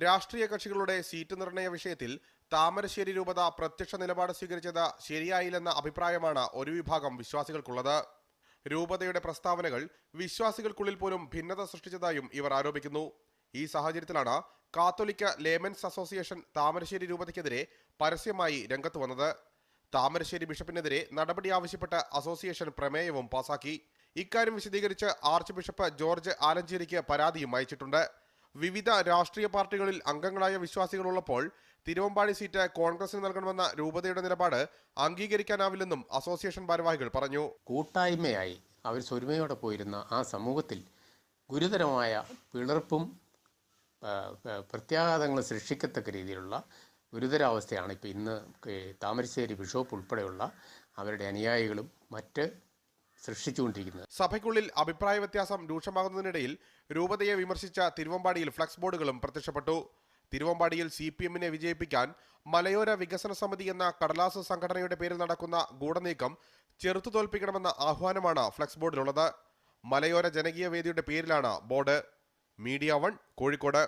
രാഷ്ട്രീയ കക്ഷികളുടെ സീറ്റ് നിർണയ വിഷയത്തിൽ താമരശ്ശേരി രൂപത പ്രത്യക്ഷ നിലപാട് സ്വീകരിച്ചത് ശരിയായില്ലെന്ന അഭിപ്രായമാണ് ഒരു വിഭാഗം വിശ്വാസികൾക്കുള്ളത്. രൂപതയുടെ പ്രസ്താവനകൾ വിശ്വാസികൾക്കുള്ളിൽ പോലും ഭിന്നത സൃഷ്ടിച്ചതായും ഇവർ ആരോപിക്കുന്നു. ഈ സാഹചര്യത്തിലാണ് കാത്തോലിക്ക ലേമൻസ് അസോസിയേഷൻ താമരശ്ശേരി രൂപതയ്ക്കെതിരെ പരസ്യമായി രംഗത്ത് വന്നത്. താമരശ്ശേരി ബിഷപ്പിനെതിരെ നടപടി ആവശ്യപ്പെട്ട് അസോസിയേഷൻ പ്രമേയവും പാസാക്കി. ഇക്കാര്യം വിശദീകരിച്ച് ആർച്ച് ബിഷപ്പ് ജോർജ് ആലഞ്ചേരിക്ക് പരാതിയും അയച്ചിട്ടുണ്ട്. വിവിധ രാഷ്ട്രീയ പാർട്ടികളിൽ അംഗങ്ങളായ വിശ്വാസികളുള്ളപ്പോൾ തിരുവമ്പാടി സീറ്റ് കോൺഗ്രസിന് നൽകണമെന്ന രൂപതയുടെ നിലപാട് അംഗീകരിക്കാനാവില്ലെന്നും അസോസിയേഷൻ ഭാരവാഹികൾ പറഞ്ഞു. കൂട്ടായ്മയായി അവർ സ്വരുമയോടെ പോയിരുന്ന ആ സമൂഹത്തിൽ ഗുരുതരമായ പിളർപ്പും പ്രത്യാഘാതങ്ങളും സൃഷ്ടിക്കത്തക്ക രീതിയിലുള്ള ഗുരുതരാവസ്ഥയാണ് ഇപ്പോൾ ഇന്ന് താമരശ്ശേരി ബിഷപ്പ് ഉൾപ്പെടെയുള്ള അവരുടെ അനുയായികളും മറ്റ് സൃഷ്ടിച്ചുകൊണ്ടിരിക്കുന്നത്. സഭയ്ക്കുള്ളിൽ അഭിപ്രായ വ്യത്യാസം രൂക്ഷമാകുന്നതിനിടയിൽ രൂപതയെ വിമർശിച്ച തിരുവമ്പാടിയിൽ ഫ്ലക്സ് ബോർഡുകളും പ്രത്യക്ഷപ്പെട്ടു. തിരുവമ്പാടിയിൽ CPM-നെ വിജയിപ്പിക്കാൻ മലയോര വികസന സമിതി എന്ന കടലാസ് സംഘടനയുടെ പേരിൽ നടക്കുന്ന ഗൂഢനീക്കം ചെറുത്തുതോൽപ്പിക്കണമെന്ന ആഹ്വാനമാണ് ഫ്ലക്സ് ബോർഡിലുള്ളത്. മലയോര ജനകീയ വേദിയുടെ പേരിലാണ് ബോർഡ്. മീഡിയ 1 കോഴിക്കോട്.